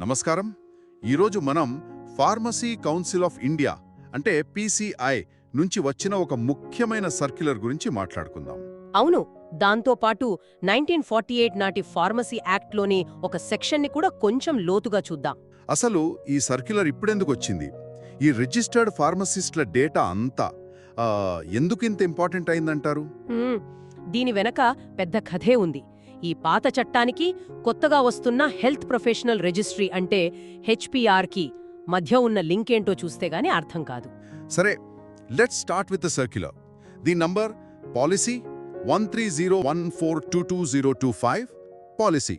నమస్కారం. ఈరోజు మనం ఫార్మసీ కౌన్సిల్ ఆఫ్ ఇండియా అంటే పీసీఐ నుంచి వచ్చిన ఒక ముఖ్యమైన సర్క్యులర్ గురించి మాట్లాడుకుందాం. అవును, దాంతోపాటు 1948 నాటి ఫార్మసీ యాక్ట్లోని ఒక సెక్షన్ని కూడా కొంచెం లోతుగా చూద్దాం. అసలు ఈ సర్క్యులర్ ఇప్పుడెందుకు వచ్చింది? ఈ రిజిస్టర్డ్ ఫార్మసిస్ట్ల డేటా అంతా ఎందుకు ఇంత ఇంపార్టెంట్ అయిందంటారు? దీని వెనక పెద్ద కథే ఉంది. ఈ పాత చట్టానికి కొత్తగా వస్తున్న హెల్త్ ప్రొఫెషనల్ రిజిస్ట్రీ అంటే హెచ్పిఆర్కి మధ్య ఉన్న లింక్ ఏంటో చూస్తే గానీ అర్థం కాదు. సరే, let's start with the circular. దీని నంబర్ పాలసీ 13014220025 పాలసీ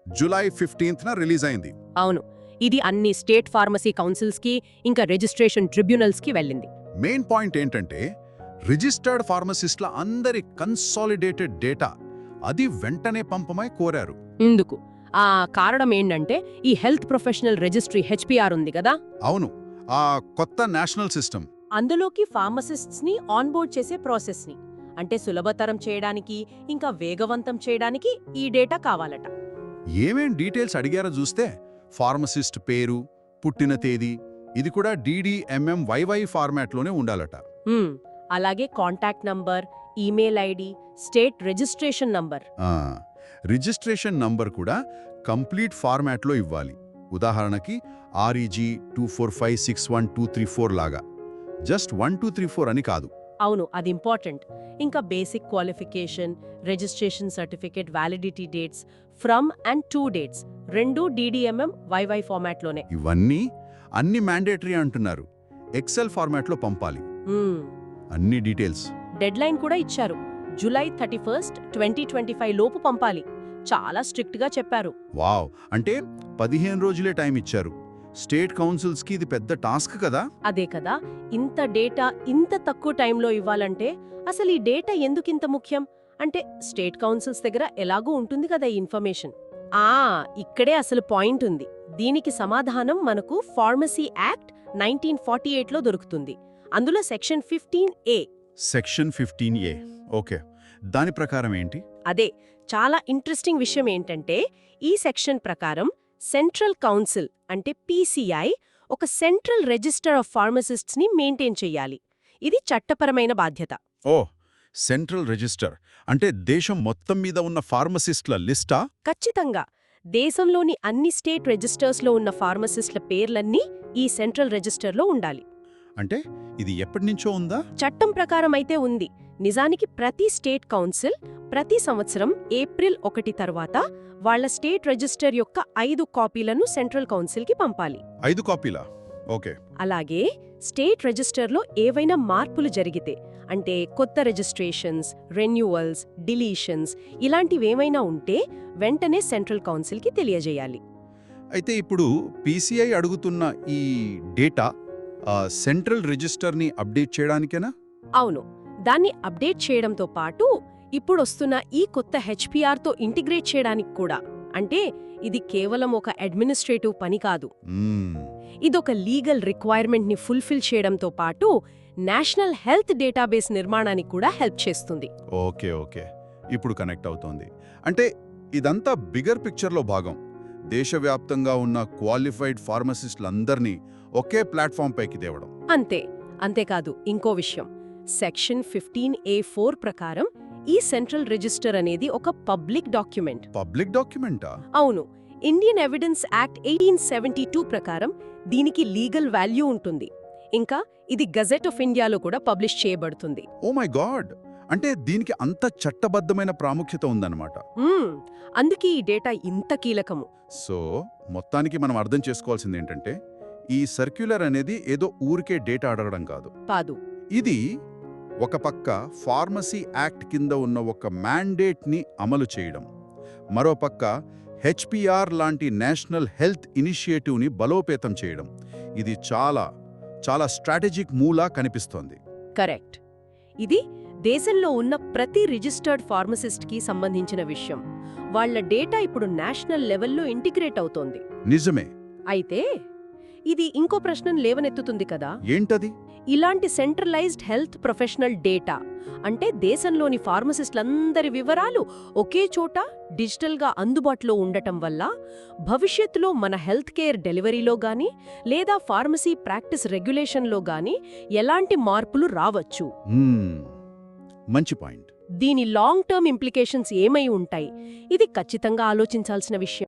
జూలై 15న రిలీజ్ అయింది. అవును, ఇది అన్ని స్టేట్ ఫార్మసీ కౌన్సిల్స్కి ఇంకా రిజిస్ట్రేషన్ ట్రిబ్యునల్స్కి వెళ్ళింది. మెయిన్ పాయింట్ ఏంటంటే రిజిస్టర్డ్ ఫార్మసిస్ట్ల అందరి కన్సాలిడేటెడ్ డేటా అది వెంటనే పంపమై కోరారు. ఇందుకు ఆ కారణం ఏంటంటే ఈ హెల్త్ ప్రొఫెషనల్ రిజిస్ట్రీ హెచ్పిఆర్ ఉంది కదా. అవును, ఆ కొత్త నేషనల్ సిస్టమ్. అందులోకి ఫార్మసిస్ట్స్ని ఆన్బోర్డ్ చేసే ప్రాసెస్ని అంటే సులభతరం చేయడానికి ఇంకా వేగవంతం చేయడానికి ఈ డేటా కావాలట. ఏమేం డీటెయిల్స్ అడిగారో చూస్తే ఫార్మసిస్ట్ పేరు, పుట్టిన తేదీ, ఇది కూడా DDMMYY ఫార్మాట్లోనే ఉండాలట. అలాగే contact number, email ID, state registration number. Registration number కూడా కంప్లీట్ ఫార్మాట్లో ఇవ్వాలి. ఉదాహరణకి REG 2456123 లాగా, జస్ట్ 1234 అని కాదు. అవును, అది ఇంపార్టెంట్. ఇంకా basic qualification, registration certificate, validity dates, from and to dates రెండు DDMMYY ఫార్మాట్లోనే. ఇవన్నీ అన్ని మ్యాండేటరీ అంటున్నారు. ఎక్సెల్ ఫార్మాట్లో పంపాలి అన్ని డీటెయిల్స్. డెడ్ లైన్ కూడా ఇచ్చారు. జూలై 31, 2025 లోపు పంపాలి. చాలా స్ట్రిక్ట్ గా చెప్పారు. వావ్, అంటే 15 రోజులే టైం ఇచ్చారు. స్టేట్ కౌన్సిల్స్కి ఇది పెద్ద టాస్క్ కదా. అదే కదా, ఇంత డేటా ఇంత తక్కువ టైంలో ఇవ్వాలంటే అసలు ఈ డేటా ఎందుకింత ముఖ్యం అంటే స్టేట్ కౌన్సిల్స్ దగ్గర ఎలాగూ ఉంటుంది కదా ఈ ఇన్ఫర్మేషన్. ఇక్కడే అసలు పాయింట్ ఉంది. దీనికి సమాధానం మనకు ఫార్మసీ యాక్ట్ 1948లో దొరుకుతుంది. అందులో section 15A. Section 15A, okay. దాని ప్రకారం ఏంటి? అదే చాలా ఇంట్రెస్టింగ్ విషయం ఏంటంటే ఈ సెక్షన్ ప్రకారం సెంట్రల్ కౌన్సిల్ అంటే పీసీఐ ఒక సెంట్రల్ రిజిస్టర్ ఆఫ్ ఫార్మసిస్ట్స్ ని మెయింటైన్ చెయ్యాలి. ఇది చట్టపరమైన బాధ్యత. ఓ, సెంట్రల్ రిజిస్టర్ అంటే దేశం మొత్తం మీద ఉన్న ఫార్మసిస్ట్ల లిస్టా? ఖచ్చితంగా. దేశంలోని అన్ని స్టేట్ రిజిస్టర్స్లో ఉన్న ఫార్మసిస్ట్ల పేర్లన్నీ ఈ సెంట్రల్ రిజిస్టర్లో ఉండాలి. అంటే ఇది ఎప్పటినుంచో ఉందా? చట్టం ప్రకారం అయితే ఉంది. నిజానికి ప్రతి స్టేట్ కౌన్సిల్ ప్రతి సంవత్సరం ఏప్రిల్ 1 తర్వాత వాళ్ల స్టేట్ రిజిస్టర్ యొక్క 5 కాపీలను సెంట్రల్ కౌన్సిల్కి పంపాలి. 5 కాపీలా? ఓకే. అలాగే స్టేట్ రిజిస్టర్లో ఏవైనా మార్పులు జరిగితే అంటే కొత్త రిజిస్ట్రేషన్స్, రెన్యువల్స్, డిలీషన్స్ ఇలాంటివేమైనా ఉంటే వెంటనే సెంట్రల్ కౌన్సిల్కి తెలియజేయాలి. అయితే ఇప్పుడు పీసీఐ అడుగుతున్న ఈ డేటా సెంట్రల్ రిజిస్టర్ని అప్డేట్ చేయడానికేనా? అవును, దాన్ని అప్డేట్ చేయడంతో పాటు ఇప్పుడొస్తున్న ఈ కొత్త హెచ్పిఆర్తో ఇంటిగ్రేట్ చేయడానికి కూడా. అంటే ఇది కేవలం ఒక అడ్మినిస్ట్రేటివ్ పని కాదు. ఇదొక లీగల్ రిక్వైర్మెంట్ని ఫుల్ఫిల్ చేయడంతో పాటు నేషనల్ హెల్త్ డేటాబేస్ నిర్మాణానికి కూడా హెల్ప్ చేస్తుంది. ఓకే ఓకే, ఇప్పుడు కనెక్ట్ అవుతోంది. అంటే ఇదంతా బిగర్ పిక్చర్లో భాగం. దేశవ్యాప్తంగా ఉన్న క్వాలిఫైడ్ ఫార్మసిస్టులందర్నీ ఒకే ప్లాట్ఫామ్ పైకి తేవడం. అంతేకాదు ఇంకో విషయం. సెక్షన్ 15A(4) ప్రకారం ఈ సెంట్రల్ రిజిస్టర్ అనేది ఒక పబ్లిక్ డాక్యుమెంట్. పబ్లిక్ డాక్యుమెంటా? అవును. ఇండియన్ ఎవిడెన్స్ యాక్ట్ 1872 ప్రకారం దీనికి లీగల్ వాల్యూ ఉంటుంది. ఇంకా ఇది గజెట్ ఆఫ్ ఇండియాలో కూడా పబ్లిష్ చేయబడుతుంది. ఓ మై గాడ్, అంటే దీనికి అంత చట్టబద్ధమైన ప్రాముఖ్యత ఉందన్నమాట. అందుకే ఈ డేటా ఇంత కీలకము. సో మొత్తానికి మనం అర్థం చేసుకోవాల్సింది ఏంటంటే ఈ సర్క్యులర్ అనేది ఏదో ఊరికే డేటా అడగడం కాదు. ఇది ఒక పక్క ఫార్మసీ యాక్ట్ కింద ఉన్న ఒక మ్యాండేట్ని అమలు చేయడం, మరోపక్క హెచ్పిఆర్ లాంటి నేషనల్ హెల్త్ ఇనిషియేటివ్ని బలోపేతం చేయడం. ఇది చాలా చాలా స్ట్రాటజిక్ మూలా కనిపిస్తోంది. కరెక్ట్. ఇది దేశంలో ఉన్న ప్రతి రిజిస్టర్డ్ ఫార్మసిస్ట్కి సంబంధించిన విషయం. వాళ్ల డేటా ఇప్పుడు నేషనల్ లెవెల్లో ఇంటిగ్రేట్ అవుతోంది. నిజమే. అయితే ఇది ఇంకో ప్రశ్నను లేవనెత్తుతుంది కదా. ఏంటది? ఇలాంటి సెంట్రలైజ్డ్ హెల్త్ ప్రొఫెషనల్ డేటా అంటే దేశంలోని ఫార్మసిస్టులందరి వివరాలు ఒకే చోట డిజిటల్గా అందుబాటులో ఉండటం వల్ల భవిష్యత్తులో మన హెల్త్ కేర్ డెలివరీలో గాని లేదా ఫార్మసీ ప్రాక్టీస్ రెగ్యులేషన్లో గాని ఎలాంటి మార్పులు రావచ్చు. మంచి పాయింట్. దీని లాంగ్ టర్మ్ ఇంప్లికేషన్స్ ఏమై ఉంటాయి? ఇది ఖచ్చితంగా ఆలోచించాల్సిన విషయం.